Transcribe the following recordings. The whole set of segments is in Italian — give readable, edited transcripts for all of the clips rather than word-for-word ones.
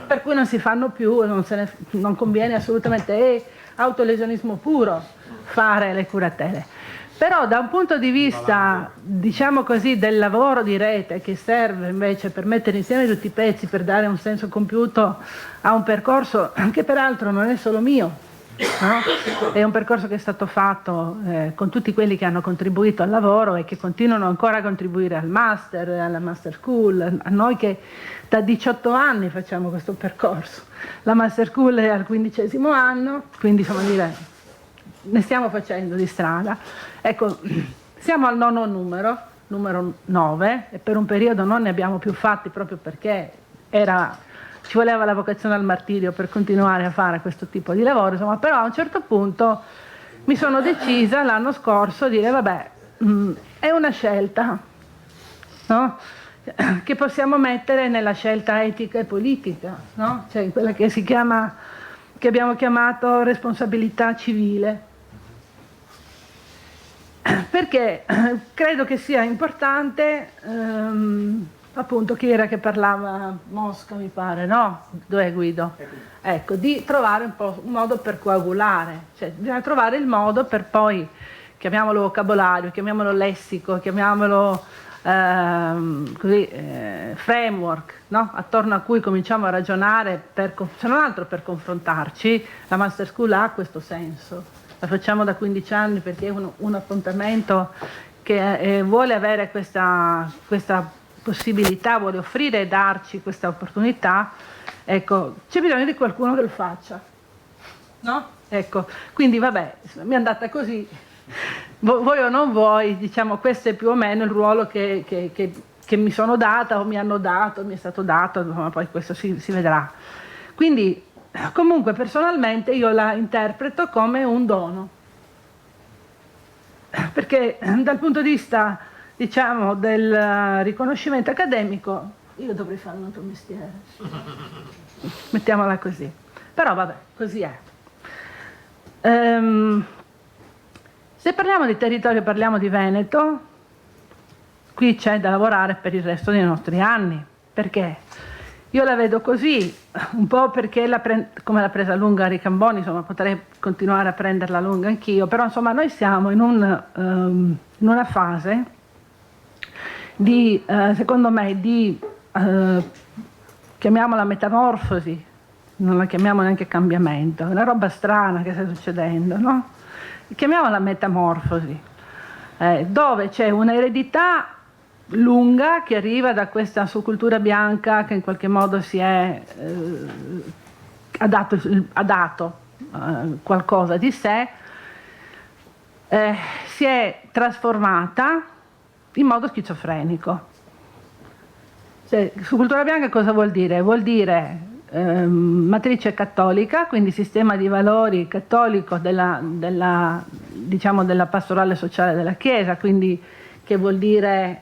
per cui non si fanno più, non conviene assolutamente, è autolesionismo puro fare le curatele. Però da un punto di vista, diciamo così, del lavoro di rete, che serve invece per mettere insieme tutti i pezzi, per dare un senso compiuto a un percorso che peraltro non è solo mio, no? È un percorso che è stato fatto con tutti quelli che hanno contribuito al lavoro e che continuano ancora a contribuire al master, alla master school, a noi che da 18 anni facciamo questo percorso. La master school è al 15° anno, quindi insomma dire, ne stiamo facendo di strada. Ecco, siamo al numero 9, e per un periodo non ne abbiamo più fatti proprio perché ci voleva la vocazione al martirio per continuare a fare questo tipo di lavoro, insomma, però a un certo punto mi sono decisa l'anno scorso a dire vabbè, è una scelta, no? Che possiamo mettere nella scelta etica e politica, no? Cioè quella che abbiamo chiamato responsabilità civile. Perché credo che sia importante, appunto, chi era che parlava? Mosca, mi pare, no? Dov'è Guido? Ecco, di trovare un modo per coagulare, cioè bisogna trovare il modo per poi, chiamiamolo vocabolario, chiamiamolo lessico, chiamiamolo framework, no? Attorno a cui cominciamo a ragionare, se non altro per confrontarci. La Master School ha questo senso. La facciamo da 15 anni perché è un appuntamento che vuole avere questa possibilità, vuole offrire e darci questa opportunità. Ecco, c'è bisogno di qualcuno che lo faccia, no? Ecco, quindi vabbè, mi è andata così, voi o non voi, diciamo, questo è più o meno il ruolo che mi sono data o mi hanno dato, mi è stato dato, ma poi questo si vedrà. Quindi comunque personalmente io la interpreto come un dono, perché dal punto di vista, diciamo, del riconoscimento accademico io dovrei fare un altro mestiere, mettiamola così, però vabbè, così è. Se parliamo di territorio, parliamo di Veneto, qui c'è da lavorare per il resto dei nostri anni. Perché? Io la vedo così, un po' perché come l'ha presa lunga Ricamboni, insomma potrei continuare a prenderla lunga anch'io, però insomma noi siamo in una fase di, secondo me, di, chiamiamola metamorfosi, non la chiamiamo neanche cambiamento, è una roba strana che sta succedendo, no? Chiamiamola metamorfosi, dove c'è un'eredità lunga che arriva da questa subcultura bianca che in qualche modo ha dato qualcosa di sé, si è trasformata in modo schizofrenico. Cioè, subcultura bianca cosa vuol dire? Vuol dire matrice cattolica, quindi sistema di valori cattolico diciamo, della pastorale sociale della Chiesa, quindi che vuol dire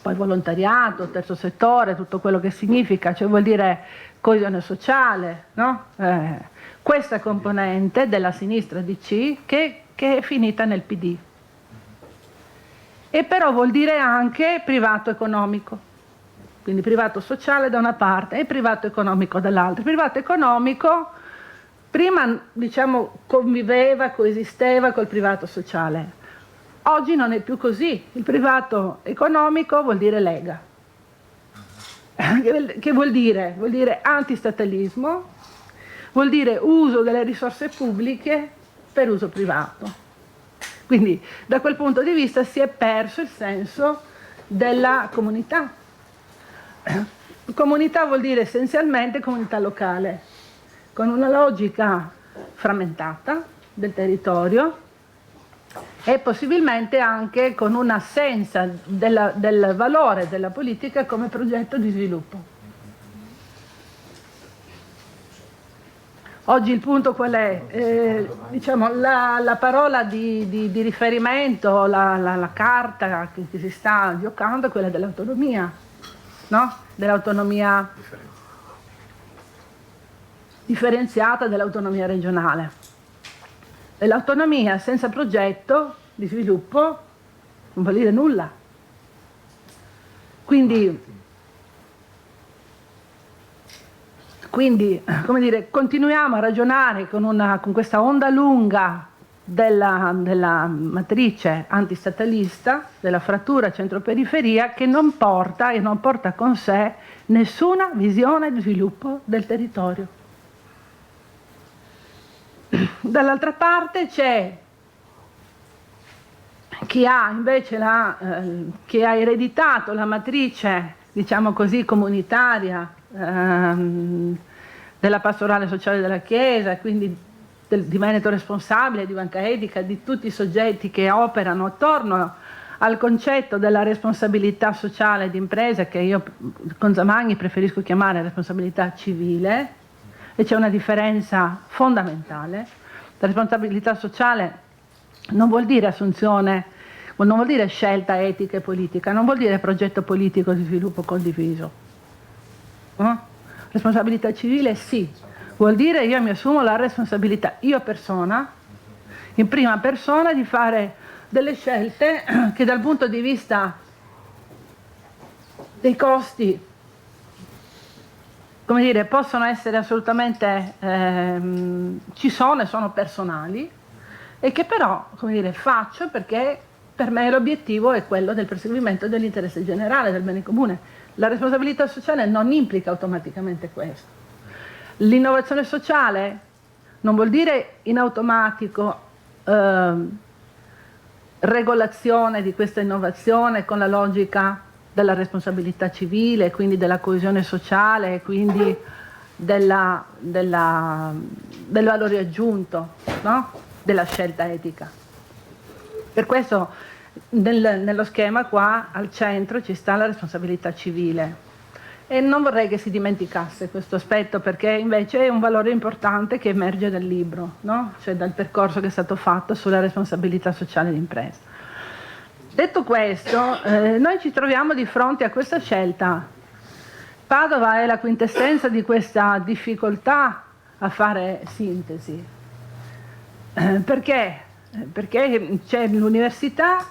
poi volontariato, terzo settore, tutto quello che significa, cioè vuol dire coesione sociale, no? Questa componente della sinistra DC che è finita nel PD. E però vuol dire anche privato economico, quindi privato sociale da una parte e privato economico dall'altra. Il privato economico prima, diciamo, conviveva, coesisteva col privato sociale. Oggi non è più così. Il privato economico vuol dire Lega. Che vuol dire? Vuol dire antistatalismo, vuol dire uso delle risorse pubbliche per uso privato. Quindi da quel punto di vista si è perso il senso della comunità. Comunità vuol dire essenzialmente comunità locale, con una logica frammentata del territorio e possibilmente anche con un'assenza del valore della politica come progetto di sviluppo. Oggi il punto qual è? Diciamo, la parola di riferimento, la carta che si sta giocando è quella dell'autonomia, no? Dell'autonomia differenziata, dell'autonomia regionale. E l'autonomia senza progetto di sviluppo non vuol dire nulla. Quindi Quindi, come dire, continuiamo a ragionare con questa onda lunga della matrice antistatalista, della frattura centro-periferia, che non porta e non porta con sé nessuna visione di sviluppo del territorio. Dall'altra parte c'è chi ha invece chi ha ereditato la matrice, diciamo così, comunitaria della pastorale sociale della Chiesa, quindi di Veneto Responsabile, di Banca Etica, di tutti i soggetti che operano attorno al concetto della responsabilità sociale d'impresa, che io con Zamagni preferisco chiamare responsabilità civile, e c'è una differenza fondamentale. La responsabilità sociale non vuol dire assunzione, non vuol dire scelta etica e politica, non vuol dire progetto politico di sviluppo condiviso. No? Responsabilità civile sì, vuol dire io mi assumo la responsabilità, io persona, in prima persona, di fare delle scelte che dal punto di vista dei costi, come dire, possono essere assolutamente, ci sono e sono personali, e che però, come dire, faccio perché per me l'obiettivo è quello del perseguimento dell'interesse generale, del bene comune. La responsabilità sociale non implica automaticamente questo. L'innovazione sociale non vuol dire in automatico regolazione di questa innovazione con la logica della responsabilità civile, quindi della coesione sociale, quindi del valore aggiunto, no? Della scelta etica. Per questo nello schema qua al centro ci sta la responsabilità civile, e non vorrei che si dimenticasse questo aspetto, perché invece è un valore importante che emerge dal libro, no? Cioè dal percorso che è stato fatto sulla responsabilità sociale d'impresa. Detto questo, noi ci troviamo di fronte a questa scelta. Padova è la quintessenza di questa difficoltà a fare sintesi. Perché? Perché c'è l'università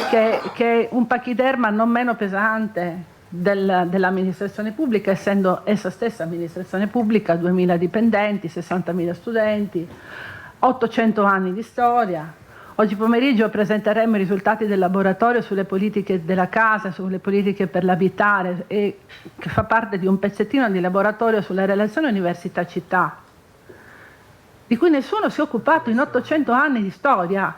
che è un pachiderma non meno pesante dell'amministrazione pubblica, essendo essa stessa amministrazione pubblica, 2000 dipendenti, 60.000 studenti, 800 anni di storia. Oggi pomeriggio presenteremo i risultati del laboratorio sulle politiche della casa, sulle politiche per l'abitare, e che fa parte di un pezzettino di laboratorio sulla relazione università-città, di cui nessuno si è occupato in 800 anni di storia,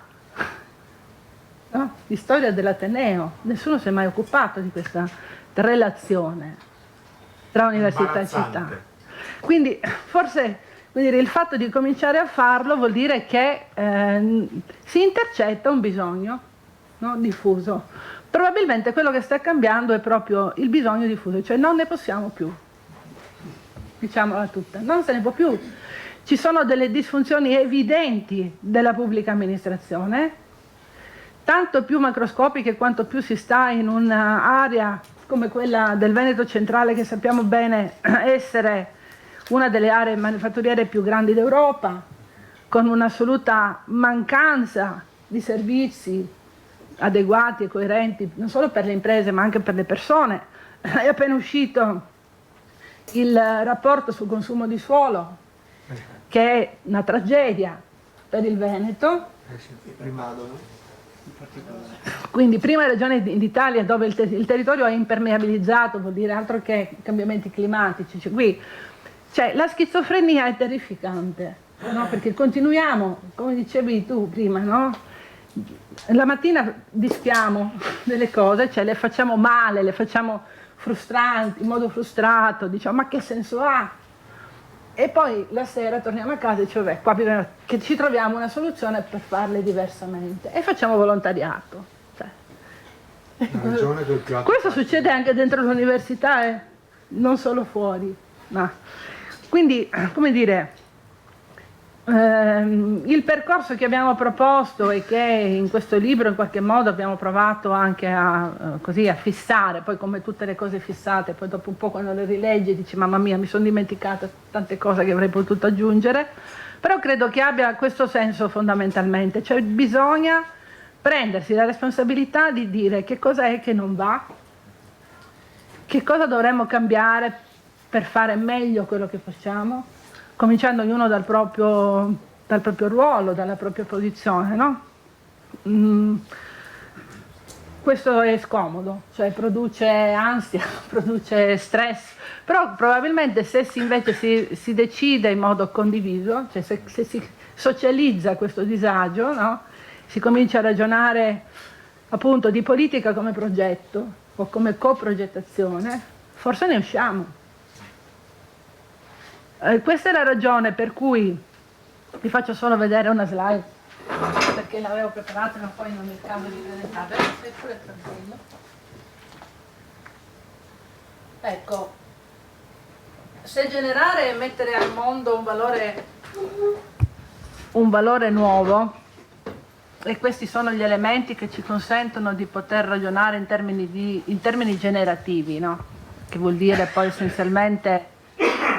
no? Di storia dell'Ateneo. Nessuno si è mai occupato di questa relazione tra università e città. Quindi forse, vuol dire, il fatto di cominciare a farlo vuol dire che si intercetta un bisogno, no? Diffuso. Probabilmente quello che sta cambiando è proprio il bisogno diffuso, cioè non ne possiamo più, diciamola tutta, non se ne può più. Ci sono delle disfunzioni evidenti della pubblica amministrazione, tanto più macroscopiche quanto più si sta in un'area come quella del Veneto centrale, che sappiamo bene essere una delle aree manifatturiere più grandi d'Europa, con un'assoluta mancanza di servizi adeguati e coerenti, non solo per le imprese ma anche per le persone. È appena uscito il rapporto sul consumo di suolo, che è una tragedia per il Veneto. Quindi prima regione d'Italia dove il territorio è impermeabilizzato, vuol dire altro che cambiamenti climatici. Cioè, la schizofrenia è terrificante, no? Perché continuiamo, come dicevi tu prima, no? La mattina dischiamo delle cose, cioè le facciamo male, le facciamo frustranti, in modo frustrato, diciamo ma che senso ha? E poi la sera torniamo a casa e diciamo beh, qua bisogna che ci troviamo una soluzione per farle diversamente, e facciamo volontariato. Cioè, questo succede anche dentro l'università, non solo fuori. No. Quindi, come dire, il percorso che abbiamo proposto e che in questo libro in qualche modo abbiamo provato anche così a fissare, poi come tutte le cose fissate, poi dopo un po' quando le rileggi dici mamma mia mi sono dimenticata tante cose che avrei potuto aggiungere, però credo che abbia questo senso fondamentalmente, cioè bisogna prendersi la responsabilità di dire che cosa è che non va, che cosa dovremmo cambiare per fare meglio quello che facciamo, cominciando ognuno dal proprio ruolo, dalla propria posizione, no? Questo è scomodo, cioè produce ansia, produce stress, però probabilmente se invece si decide in modo condiviso, cioè se si socializza questo disagio, no? Si comincia a ragionare appunto di politica come progetto o come coprogettazione, forse ne usciamo. Questa è la ragione per cui vi faccio solo vedere una slide, perché l'avevo preparata ma poi non è il caso di presentarla. Sei pure tranquillo. Ecco, se generare e mettere al mondo un valore nuovo, e questi sono gli elementi che ci consentono di poter ragionare in termini generativi, no? Che vuol dire poi essenzialmente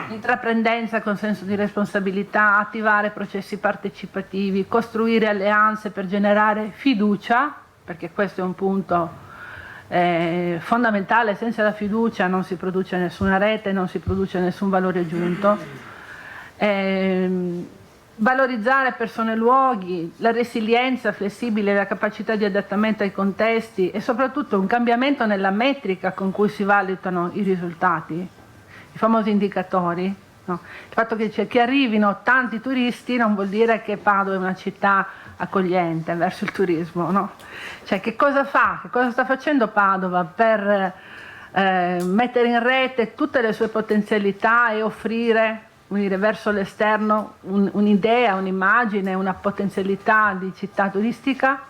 intraprendenza con senso di responsabilità, attivare processi partecipativi, costruire alleanze per generare fiducia, perché questo è un punto fondamentale. Senza la fiducia non si produce nessuna rete, non si produce nessun valore aggiunto. Valorizzare persone e luoghi, la resilienza flessibile, la capacità di adattamento ai contesti e soprattutto un cambiamento nella metrica con cui si valutano i risultati, i famosi indicatori. No? Il fatto che arrivino tanti turisti non vuol dire che Padova è una città accogliente verso il turismo, no? Cioè che cosa fa, che cosa sta facendo Padova per mettere in rete tutte le sue potenzialità e offrire, verso l'esterno un'idea, un'immagine, una potenzialità di città turistica.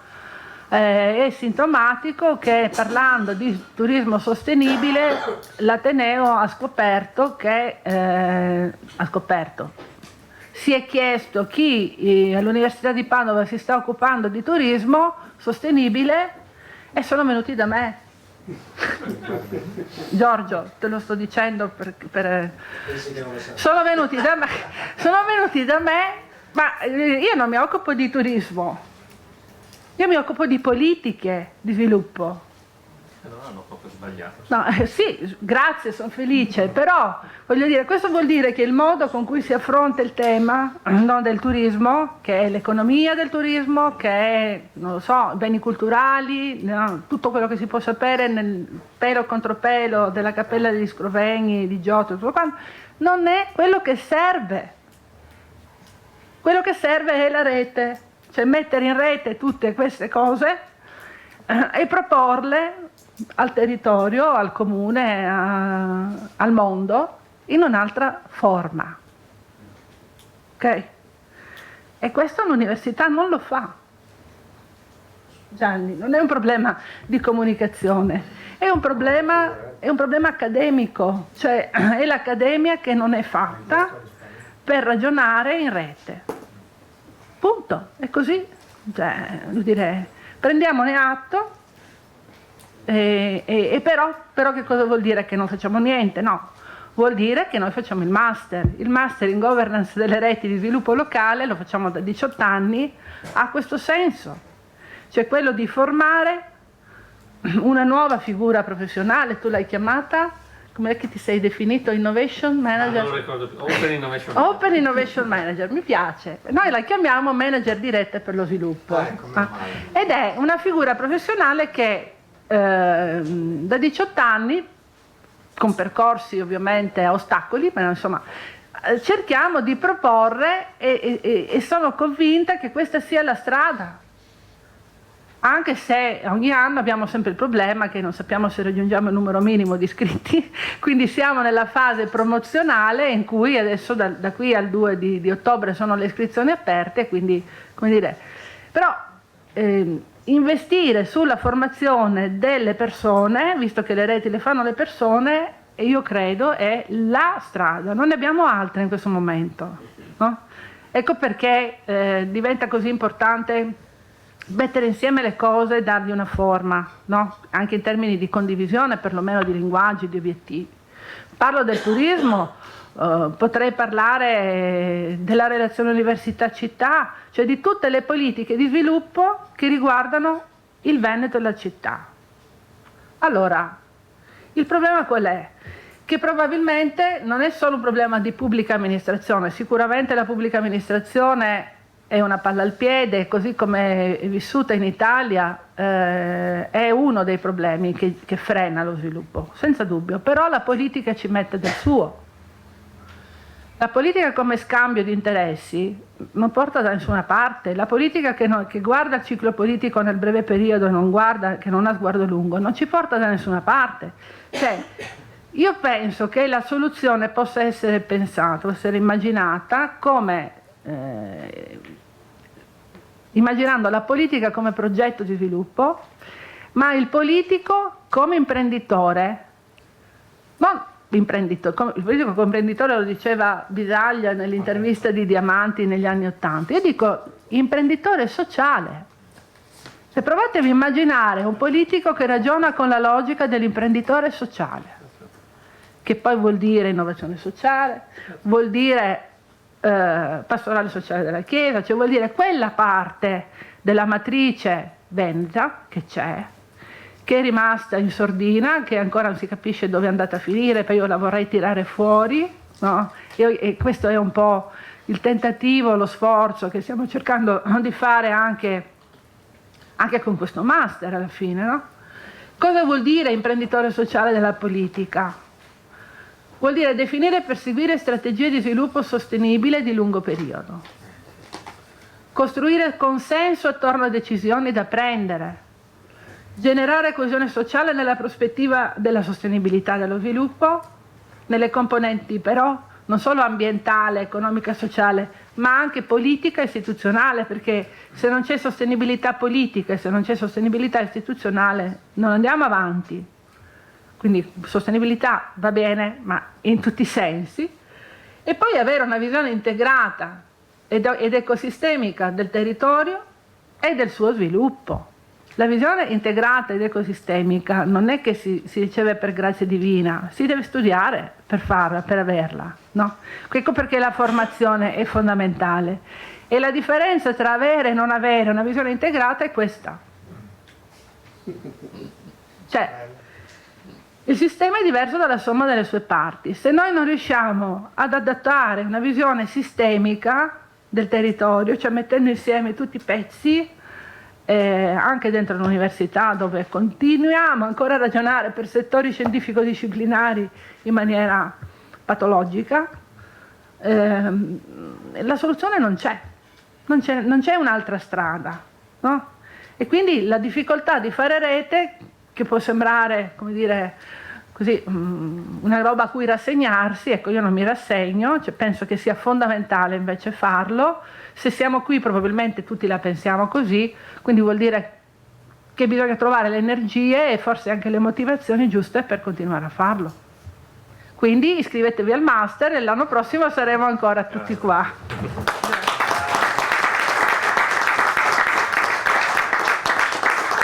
È sintomatico che, parlando di turismo sostenibile, l'Ateneo ha scoperto si è chiesto chi all'Università di Padova si sta occupando di turismo sostenibile e sono venuti da me. Giorgio, te lo sto dicendo sono venuti da me, ma io non mi occupo di turismo, io mi occupo di politiche di sviluppo. Allora hanno proprio sbagliato. No, sì, grazie, sono felice, però voglio dire, questo vuol dire che il modo con cui si affronta il tema, no, del turismo, che è l'economia del turismo, che è, non lo so, beni culturali, no, tutto quello che si può sapere nel pelo contro pelo della Cappella degli Scrovegni, di Giotto, tutto quanto, non è quello che serve. Quello che serve è la rete, cioè mettere in rete tutte queste cose e proporle al territorio, al comune, al mondo in un'altra forma. Ok? E questo l'università non lo fa. Gianni, non è un problema di comunicazione, è un problema accademico, cioè è l'accademia che non è fatta per ragionare in rete. Punto, è così. Cioè, vuol dire, prendiamone atto. Però che cosa vuol dire? Che non facciamo niente? No, vuol dire che noi facciamo il master in governance delle reti di sviluppo locale, lo facciamo da 18 anni, ha questo senso, cioè quello di formare una nuova figura professionale. Tu l'hai chiamata, com'è che ti sei definito? Innovation Manager? Non lo ricordo più. Open Innovation Manager, mi piace. Noi la chiamiamo Manager diretta per lo sviluppo. Ed è una figura professionale che da 18 anni, con percorsi ovviamente a ostacoli, ma insomma cerchiamo di proporre e sono convinta che questa sia la strada, anche se ogni anno abbiamo sempre il problema che non sappiamo se raggiungiamo il numero minimo di iscritti, quindi siamo nella fase promozionale in cui adesso da qui al 2 di ottobre sono le iscrizioni aperte, quindi come dire, però investire sulla formazione delle persone, visto che le reti le fanno le persone, e io credo è la strada, non ne abbiamo altre in questo momento, no? Ecco perché diventa così importante mettere insieme le cose e dargli una forma, no? Anche in termini di condivisione, perlomeno di linguaggi, di obiettivi. Parlo del turismo, potrei parlare della relazione università-città, cioè di tutte le politiche di sviluppo che riguardano il Veneto e la città. Allora, il problema qual è? che probabilmente non è solo un problema di pubblica amministrazione, sicuramente la pubblica amministrazione è una palla al piede, così come è vissuta in Italia, è uno dei problemi che frena lo sviluppo, senza dubbio, però la politica ci mette del suo. La politica come scambio di interessi non porta da nessuna parte. La politica che guarda il ciclo politico nel breve periodo e che non ha sguardo lungo, non ci porta da nessuna parte. Cioè, io penso che la soluzione possa essere pensata, essere immaginata come immaginando la politica come progetto di sviluppo, ma il politico come imprenditore, non il politico come imprenditore, lo diceva Bisaglia nell'intervista di Diamanti negli anni '80, io dico imprenditore sociale. Se provatevi a immaginare un politico che ragiona con la logica dell'imprenditore sociale, che poi vuol dire innovazione sociale, vuol dire pastorale sociale della Chiesa, cioè vuol dire quella parte della matrice veneta che c'è, che è rimasta in sordina, che ancora non si capisce dove è andata a finire, poi io la vorrei tirare fuori, no? E questo è un po' il tentativo, lo sforzo che stiamo cercando di fare anche con questo master alla fine, no? Cosa vuol dire imprenditore sociale della politica? Vuol dire definire e perseguire strategie di sviluppo sostenibile di lungo periodo, costruire consenso attorno a decisioni da prendere, generare coesione sociale nella prospettiva della sostenibilità dello sviluppo, nelle componenti però non solo ambientale, economica, sociale, ma anche politica e istituzionale, perché se non c'è sostenibilità politica e se non c'è sostenibilità istituzionale non andiamo avanti. Quindi sostenibilità va bene, ma in tutti i sensi, e poi avere una visione integrata ed ecosistemica del territorio e del suo sviluppo. La visione integrata ed ecosistemica non è che si riceve per grazia divina, si deve studiare per farla, per averla, no? Ecco perché la formazione è fondamentale. E la differenza tra avere e non avere una visione integrata è questa. Cioè, il sistema è diverso dalla somma delle sue parti. Se noi non riusciamo ad adattare una visione sistemica del territorio, cioè mettendo insieme tutti i pezzi, anche dentro l'università, dove continuiamo ancora a ragionare per settori scientifico-disciplinari in maniera patologica, la soluzione non c'è. Non c'è un'altra strada, no? E quindi la difficoltà di fare rete, che può sembrare, come dire, così, una roba a cui rassegnarsi, ecco, io non mi rassegno, cioè penso che sia fondamentale invece farlo. Se siamo qui probabilmente tutti la pensiamo così, quindi vuol dire che bisogna trovare le energie e forse anche le motivazioni giuste per continuare a farlo. Quindi iscrivetevi al master e l'anno prossimo saremo ancora tutti qua.